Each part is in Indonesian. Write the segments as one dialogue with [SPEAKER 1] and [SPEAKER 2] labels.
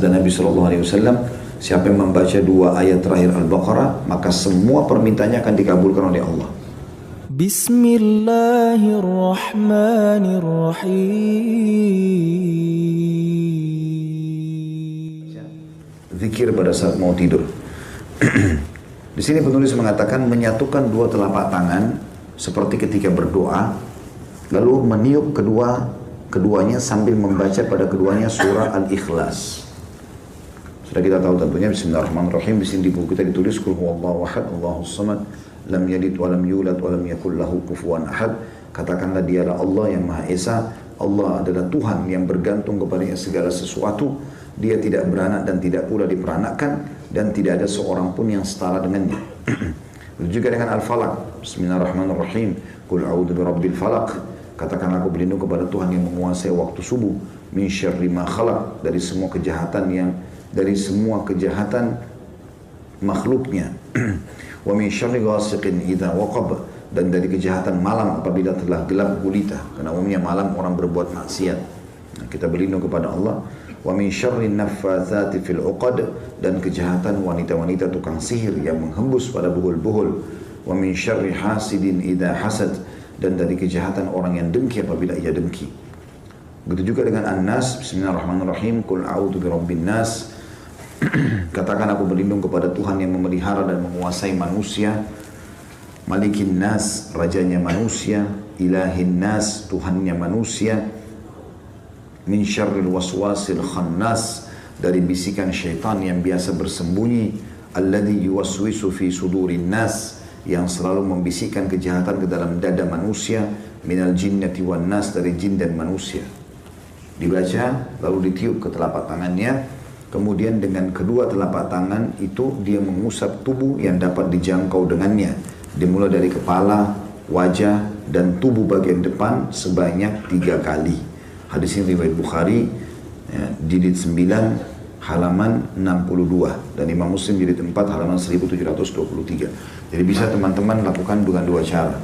[SPEAKER 1] sabda Nabi SAW, siapa yang membaca 2 ayat terakhir Al-Baqarah, maka semua permintaannya akan dikabulkan oleh Allah.
[SPEAKER 2] Bismillahirrahmanirrahim.
[SPEAKER 1] Zikir pada saat mau tidur. Di sini penulis mengatakan menyatukan 2 telapak tangan seperti ketika berdoa, lalu meniup keduanya sambil membaca pada keduanya surah Al-Ikhlas. Sudah kita tahu tentunya Bismillahirrahmanirrahim. Di sini di buku kita ditulis Qul huwallahu ahad, Allahus samad, lam yalid wa lam yulad wa lam yakul lahu kufuwan ahad. Katakanlah dialah Allah yang Maha Esa. Allah adalah Tuhan yang bergantung kepadanya segala sesuatu. Dia tidak beranak dan tidak pula diperanakkan, dan tidak ada seorang pun yang setara dengannya. Juga dengan Al-Falaq. Bismillahirrahmanirrahim. Qul a'udzu birabbil falaq. Katakanlah aku berlindung kepada Tuhan yang menguasai waktu subuh. Min syarri ma khalaq, dari semua kejahatan makhluknya. Wa min syarri ghasiqin idza waqab, dan dari kejahatan malam apabila telah gelap gulita, karena umumnya malam orang berbuat maksiat. Nah, kita berlindung kepada Allah. Wa min syarri naffatsati fil 'uqad, dan kejahatan wanita-wanita tukang sihir yang menghembus pada buhul-buhul. Wa min syarri hasidin idza hasad, dan dari kejahatan orang yang dengki apabila ia dengki. Begitu juga dengan An-Nas. Bismillahirrahmanirrahim. Qul a'udzu birabbin nas. Katakan aku berlindung kepada Tuhan yang memelihara dan menguasai manusia. Malikin nas, rajanya manusia. Ilahin nas, Tuhannya manusia. Min syarril waswasil khannas, dari bisikan syaitan yang biasa bersembunyi. Alladhi yuwaswisu fi sudurin nas, yang selalu membisikkan kejahatan ke dalam dada manusia. Minal jinnati wan nas, dari jin dan manusia. Dibaca lalu ditiup ke telapak tangannya, kemudian dengan kedua telapak tangan itu dia mengusap tubuh yang dapat dijangkau dengannya, dimulai dari kepala, wajah, dan tubuh bagian depan sebanyak 3 kali. Hadis ini riwayat Bukhari, jilid 9 halaman 62, dan Imam Muslim jilid 4 halaman 1723. Jadi bisa teman-teman lakukan dengan 2 cara.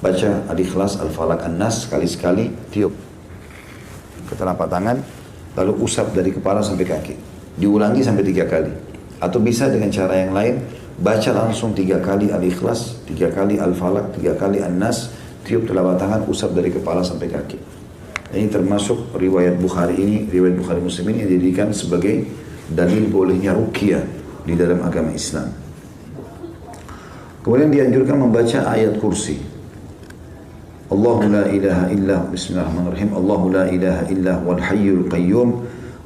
[SPEAKER 1] Baca Al-Ikhlas, Al-Falaq, An-Nas sekali-sekali, tiup ke telapak tangan, lalu usap dari kepala sampai kaki. Diulangi sampai 3 kali. Atau bisa dengan cara yang lain, baca langsung 3 kali Al-Ikhlas, 3 kali Al-Falaq, 3 kali An-Nas, tiup telapak tangan, usap dari kepala sampai kaki. Ini termasuk riwayat Bukhari ini, riwayat Bukhari Muslim ini yang dijadikan sebagai dalil bolehnya ruqyah di dalam agama Islam. Kemudian dianjurkan membaca ayat kursi. Allahu la ilaha illa, bismillahirrahmanirrahim. Allahu la ilaha illa wal hayyul qayyum.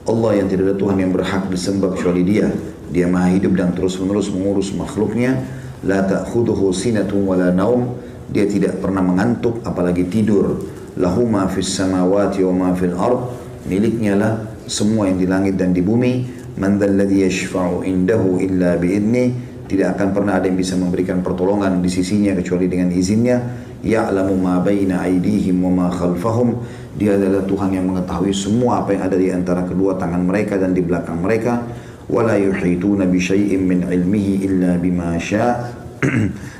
[SPEAKER 1] Allah yang tidak ada Tuhan yang berhak disembah kecuali Dia. Dia Maha hidup dan terus-menerus mengurus makhluknya. La ta'khudhuhu sinatun wala naum. Dia tidak pernah mengantuk apalagi tidur. Lahu ma fis samawati wa ma fil ard. Miliknya lah semua yang di langit dan di bumi. Man dzalladzi yashfa'u indahu illa bi'idni. Tidak akan pernah ada yang bisa memberikan pertolongan di sisinya kecuali dengan izinnya. Ya'lamu ma baina aydihim wa ma khalfahum. Dia adalah Tuhan yang mengetahui semua apa yang ada di antara kedua tangan mereka dan di belakang mereka. Wala yuhituna bi syai'in min ilmihi illa bima syaa'.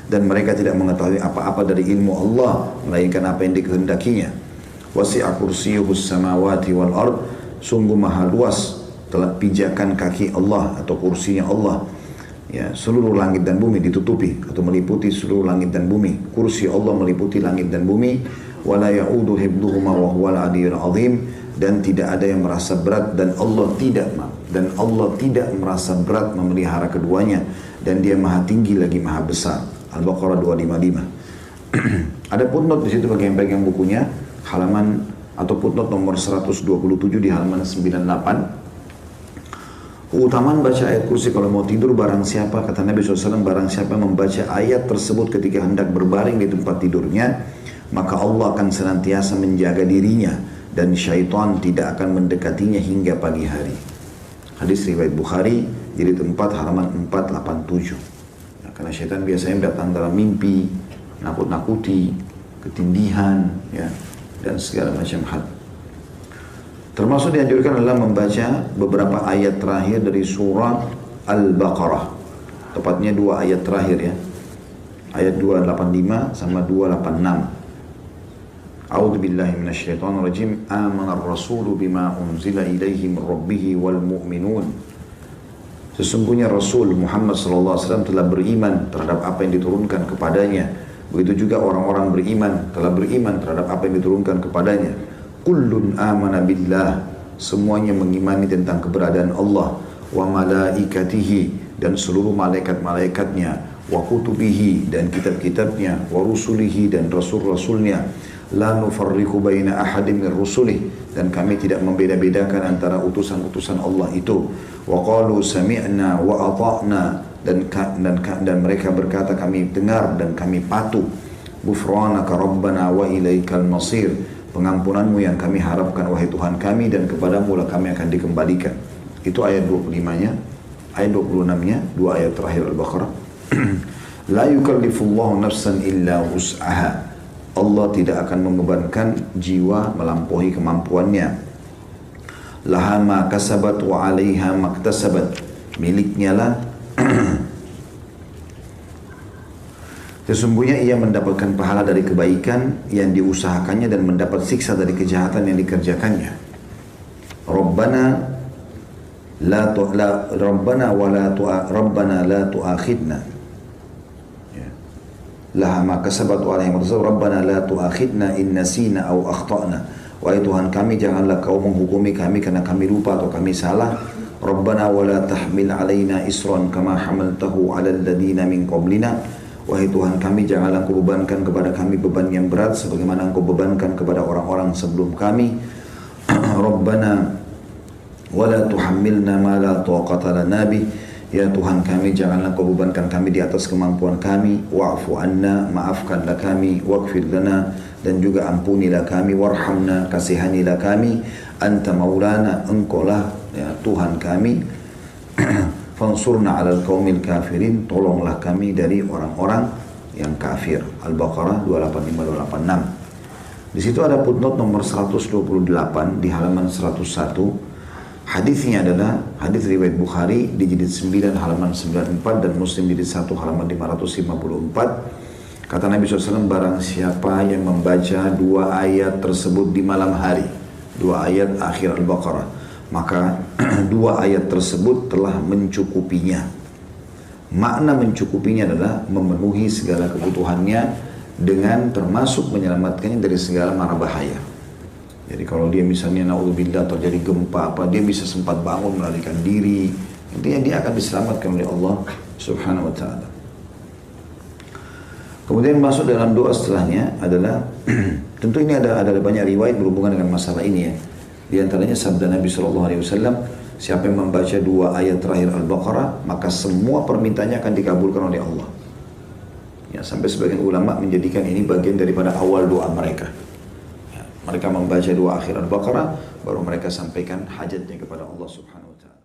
[SPEAKER 1] Dan mereka tidak mengetahui apa-apa dari ilmu Allah melainkan apa yang dikehendakinya. Wasi'a kursiyyuhus samawati wal ard. Sungguh maha luas telah pijakan kaki Allah atau kursinya Allah. Ya, seluruh langit dan bumi ditutupi atau meliputi seluruh langit dan bumi. Kursi Allah meliputi langit dan bumi. Wala ya'udu hibduhuma wa huwal aliyyul azim. Dan tidak ada yang merasa berat dan Allah tidak merasa berat memelihara keduanya, dan Dia Maha tinggi lagi Maha besar. Al-Baqarah 255. Ada footnote di situ bagi yang pegang bukunya, halaman atau footnote nomor 127 di halaman 98. Keutamaan baca ayat kursi kalau mau tidur, barang siapa, kata Nabi SAW, barang siapa membaca ayat tersebut ketika hendak berbaring di tempat tidurnya, maka Allah akan senantiasa menjaga dirinya dan syaitan tidak akan mendekatinya hingga pagi hari. Hadis riwayat Bukhari, jilid 4 halaman 487. Nah, karena syaitan biasanya datang dalam mimpi, nakut-nakuti, ketindihan, ya, dan segala macam hal. Termasuk dianjurkan adalah membaca beberapa ayat terakhir dari surah Al-Baqarah. Tepatnya 2 ayat terakhir, ya. Ayat 285 sama 286. A'udzu billahi minasyaitonir rajim. Amanar rasulu bima unzila ilaihi min rabbih wal mu'minun. Sesungguhnya Rasul Muhammad SAW telah beriman terhadap apa yang diturunkan kepadanya. Begitu juga orang-orang beriman telah beriman terhadap apa yang diturunkan kepadanya. Kullun amana billah. Semuanya mengimani tentang keberadaan Allah. Wa malaikatihi, dan seluruh malaikat-malaikatnya. Wa kutubihi, dan kitab-kitabnya. Wa rusulihi, dan rasul-rasulnya. La nufarriqu baina ahadin min rusulih, dan kami tidak membeda-bedakan antara utusan-utusan Allah itu. Wa qalu sami'na wa ata'na, dan mereka berkata kami dengar dan kami patuh. Ghufranaka rabbana wa ilaikal masir. Pengampunanmu yang kami harapkan wahai Tuhan kami, dan kepadamu lah kami akan dikembalikan. Itu ayat 25-nya. Ayat 26-nya, dua ayat terakhir Al-Baqarah. La yukallifullahu nafsan illa wus'aha. Allah tidak akan membebankan jiwa melampaui kemampuannya. Laha ma kasabat wa 'alaiha maktasabat. Miliknya lah sesungguhnya ia mendapatkan pahala dari kebaikan yang diusahakannya dan mendapat siksa dari kejahatan yang dikerjakannya. Rabbana la tu'akhidna. Ya. Laha ma kasabat wa 'alaiha maktasabat. Rabbana la tu'akhidna in nasina aw akhtana. Wahai Tuhan kami, janganlah kau menghukumi kami karena kami lupa atau kami salah. Rabbana wa la tahmil 'alaina isran kama hamaltahu 'alal ladina min qablina. Wahai Tuhan kami, janganlah Engkau bebankan kepada kami beban yang berat sebagaimana Engkau bebankan kepada orang-orang sebelum kami. Rabbana wa la tuhammilna ma la taqata lana bih. Ya Tuhan kami, janganlah Engkau bebankan kami di atas kemampuan kami. Wa'fu anna, maafkanlah kami. Waghfir lana, dan juga ampunilah kami. Warhamna, kasihanilah kami. Anta maulana, Engkau lah ya, Tuhan kami. Fansurna 'alal qaumil kafirin, tolonglah kami dari orang-orang yang kafir. Al-Baqarah 285-286. Di situ ada footnote nomor 128 di halaman 101. Hadisnya adalah hadis riwayat Bukhari di jilid 9 halaman 94 dan Muslim jilid 1 halaman 554. Kata Nabi SAW, barang siapa yang membaca dua ayat tersebut di malam hari, dua ayat akhir Al-Baqarah, maka dua ayat tersebut telah mencukupinya. Makna mencukupinya adalah memenuhi segala kebutuhannya dengan termasuk menyelamatkannya dari segala mara bahaya. Jadi kalau dia misalnya naudzubillah terjadi gempa apa, dia bisa sempat bangun melarikan diri. Intinya dia akan diselamatkan oleh Allah Subhanahu wa taala. Kemudian masuk dalam doa setelahnya adalah tentu ini ada banyak riwayat berhubungan dengan masalah ini ya. Di antaranya sabda Nabi SAW, siapa yang membaca dua ayat terakhir Al-Baqarah, maka semua permintaannya akan dikabulkan oleh Allah. Ya, sampai sebagian ulama menjadikan ini bagian daripada awal doa mereka. Ya, mereka membaca dua akhir Al-Baqarah, baru mereka sampaikan hajatnya kepada Allah Subhanahu Wa Taala.